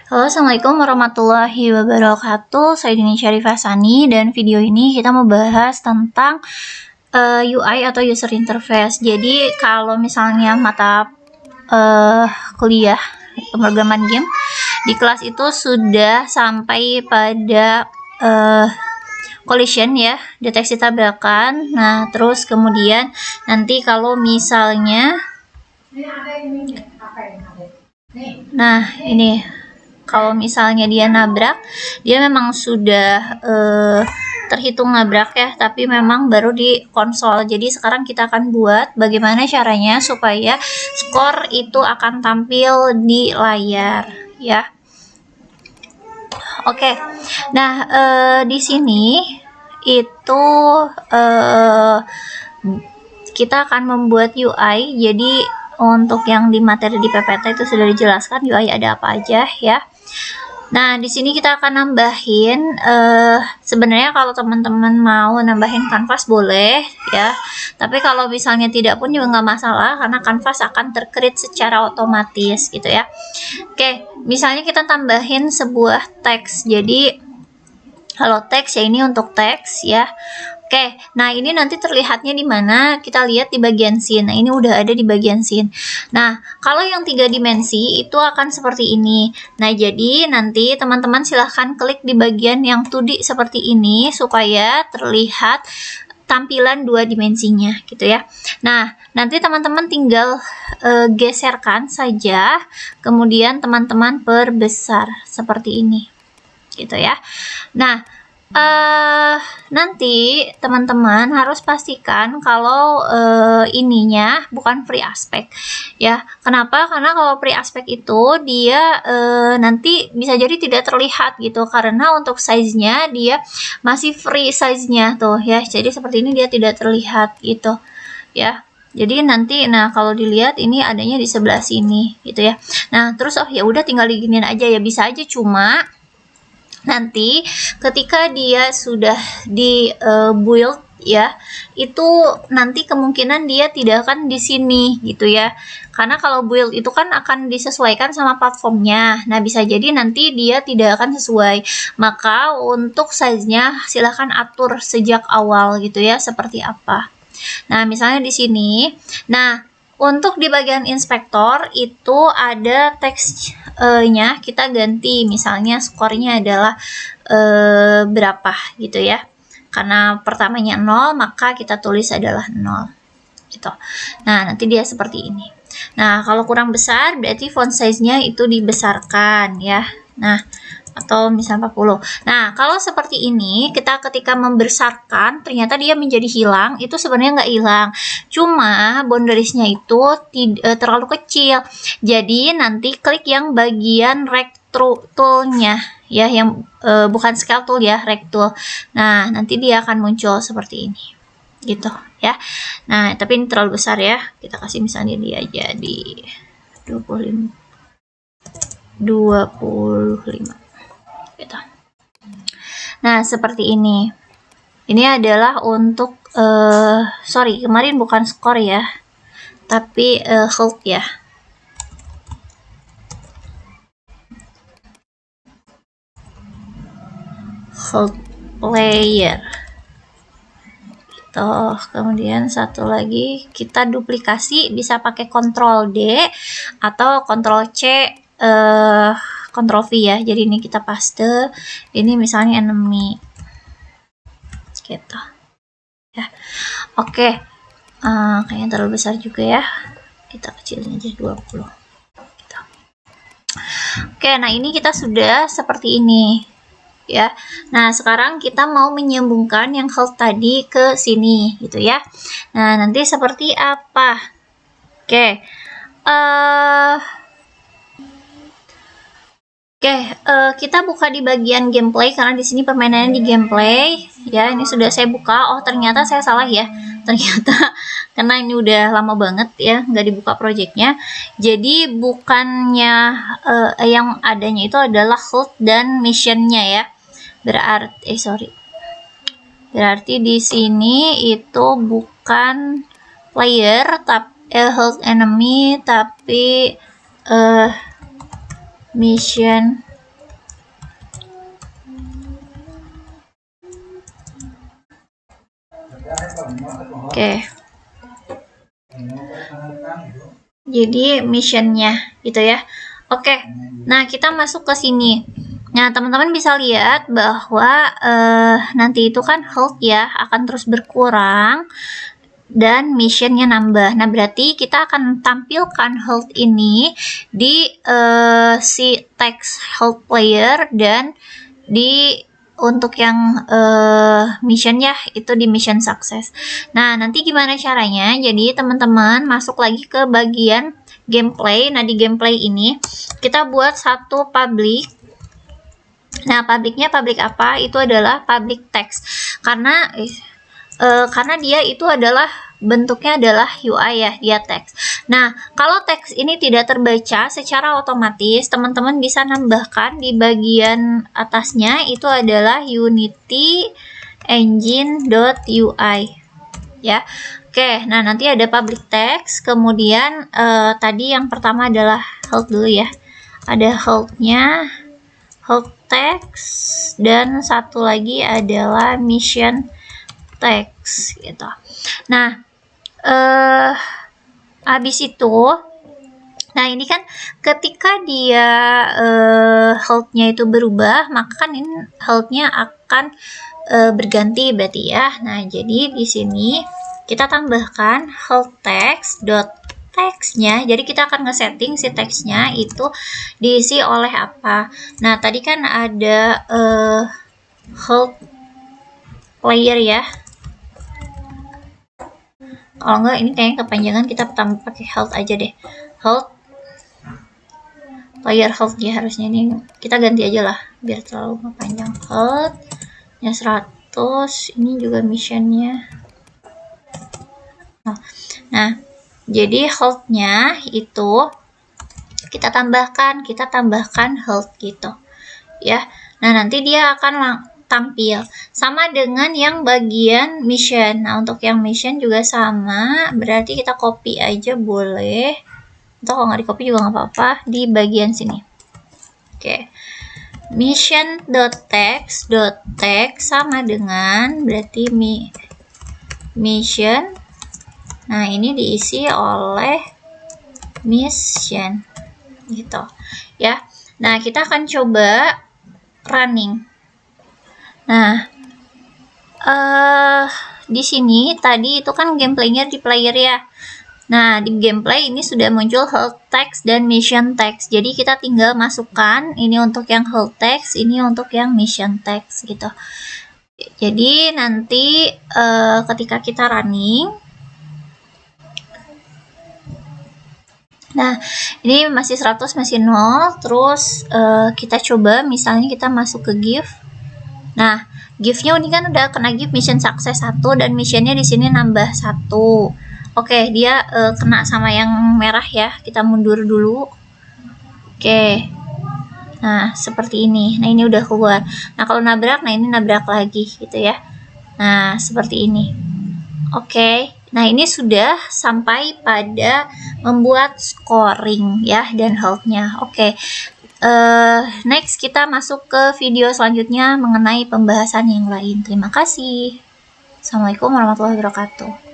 Halo, Assalamualaikum warahmatullahi wabarakatuh. Saya Dini Syarifah Sani dan video ini kita mau bahas tentang UI atau User Interface. Jadi kalau misalnya mata kuliah pemrograman game di kelas itu sudah sampai pada collision ya, deteksi tabrakan. Nah, terus kemudian nanti kalau misalnya ini kalau misalnya dia nabrak, dia memang sudah terhitung nabrak ya, tapi memang baru di konsol. Jadi sekarang kita akan buat bagaimana caranya supaya skor itu akan tampil di layar ya. Oke. Nah, di sini itu kita akan membuat UI. Jadi untuk yang di materi di PPT itu sudah dijelaskan UI ada apa aja ya. Nah, di sini kita akan nambahin, sebenarnya kalau teman-teman mau nambahin kanvas boleh ya, tapi kalau misalnya tidak pun juga nggak masalah karena kanvas akan tercreate secara otomatis gitu ya. Oke, misalnya kita tambahin sebuah teks, jadi halo teks ya, ini untuk teks ya. Oke, nah ini nanti terlihatnya di mana? Kita lihat di bagian scene. Nah, ini udah ada di bagian scene. Nah, kalau yang 3 dimensi itu akan seperti ini. Nah, jadi nanti teman-teman silahkan klik di bagian yang 2D seperti ini supaya terlihat tampilan 2 dimensinya gitu ya. Nah, nanti teman-teman tinggal geserkan saja, kemudian teman-teman perbesar seperti ini gitu ya. Nah, nanti teman-teman harus pastikan kalau ininya bukan free aspect ya. Kenapa? Karena kalau free aspect itu dia nanti bisa jadi tidak terlihat gitu, karena untuk size-nya dia masih free size-nya tuh ya. Jadi seperti ini dia tidak terlihat gitu ya. Jadi nanti, nah kalau dilihat ini adanya di sebelah sini gitu ya. Nah terus ya udah tinggal diginiin aja ya, bisa aja, cuma nanti ketika dia sudah di build ya, itu nanti kemungkinan dia tidak akan di sini gitu ya, karena kalau build itu kan akan disesuaikan sama platformnya. Nah, bisa jadi nanti dia tidak akan sesuai, maka untuk size-nya silahkan atur sejak awal gitu ya, seperti apa. Nah, misalnya di sini, nah untuk di bagian inspektor itu ada teksnya kita ganti, misalnya skornya adalah berapa gitu ya. Karena pertamanya 0, maka kita tulis adalah 0 gitu. Nah, nanti dia seperti ini. Nah, kalau kurang besar berarti font size-nya itu dibesarkan ya. Nah, atau misalnya 40. Nah, kalau seperti ini, kita ketika membesarkan, ternyata dia menjadi hilang, itu sebenarnya nggak hilang. Cuma boundariesnya itu terlalu kecil. Jadi, nanti klik yang bagian rectool-nya, ya, yang bukan scale tool ya, rectool. Nah, nanti dia akan muncul seperti ini. Gitu, ya. Nah, tapi ini terlalu besar ya. Kita kasih misalnya dia jadi 25. Gitu. Nah, seperti ini. Ini adalah untuk sorry, kemarin bukan skor ya, tapi hold ya. Hold player. Gitu. Kemudian satu lagi kita duplikasi, bisa pakai Ctrl D atau Ctrl C, Ctrl V ya. Jadi ini kita paste, ini misalnya enemy gitu ya. Oke, kayaknya terlalu besar juga ya, kita kecilin aja 20 gitu. Oke, nah ini kita sudah seperti ini ya. Nah, sekarang kita mau menyambungkan yang hold tadi ke sini gitu ya. Nah, nanti seperti apa? Oke, kita buka di bagian gameplay karena di sini permainannya di gameplay ya. Ini sudah saya buka. Oh, ternyata saya salah ya. Ternyata karena ini udah lama banget ya nggak dibuka projectnya. Jadi bukannya yang adanya itu adalah hold dan missionnya ya. Berarti di sini itu bukan player tapi hold enemy, tapi mission jadi missionnya gitu ya. Oke, nah kita masuk ke sini. Nah, teman-teman bisa lihat bahwa nanti itu kan health ya akan terus berkurang dan missionnya nambah. Nah, berarti kita akan tampilkan health ini di si text health player dan di untuk yang mission ya itu di mission success. Nah, nanti gimana caranya? Jadi teman-teman masuk lagi ke bagian gameplay. Nah, di gameplay ini kita buat satu public. Nah, publiknya public apa? Itu adalah public text. Karena dia itu adalah bentuknya adalah UI ya, dia teks. Nah, kalau teks ini tidak terbaca secara otomatis, teman-teman bisa nambahkan di bagian atasnya itu adalah Unity engine.ui ya. Oke, nah nanti ada public text, kemudian tadi yang pertama adalah health dulu ya. Ada health-nya, health text, dan satu lagi adalah mission text gitu. Nah, habis itu, nah ini kan ketika dia health-nya itu berubah, maka kan ini health-nya akan berganti berarti ya. Nah, jadi di sini kita tambahkan health text dot text-nya. Jadi kita akan ngesetting si text-nya itu diisi oleh apa. Nah, tadi kan ada health player ya. Kalau enggak ini kayaknya kepanjangan, kita tambah pakai health aja deh. Health player health ya, harusnya ini kita ganti aja lah biar terlalu panjang. Health nya 100, ini juga missionnya. Nah, jadi health-nya itu kita tambahkan health gitu ya. Nah, nanti dia akan tampil sama dengan yang bagian mission. Nah, untuk yang mission juga sama, berarti kita copy aja boleh, atau kalau nggak di copy juga nggak apa-apa, di bagian sini. Oke, mission.text sama dengan berarti mission. Nah, ini diisi oleh mission gitu ya. Nah, kita akan coba running. Nah, di sini tadi itu kan gameplaynya di player ya. Nah, di gameplay ini sudah muncul health text dan mission text. Jadi kita tinggal masukkan ini untuk yang health text, ini untuk yang mission text gitu. Jadi nanti ketika kita running, nah ini masih 100, masih 0. Terus kita coba misalnya kita masuk ke GIF. Nah, GIF-nya ini kan udah kena GIF mission success 1 dan missionnya di sini nambah 1. Oke, dia kena sama yang merah ya. Kita mundur dulu. Oke. Nah, seperti ini. Nah, ini udah keluar. Nah, kalau nabrak, nah ini nabrak lagi gitu ya. Nah, seperti ini. Oke. Nah, ini sudah sampai pada membuat scoring ya dan health-nya. Oke. Next kita masuk ke video selanjutnya mengenai pembahasan yang lain. Terima kasih. Assalamualaikum warahmatullahi wabarakatuh.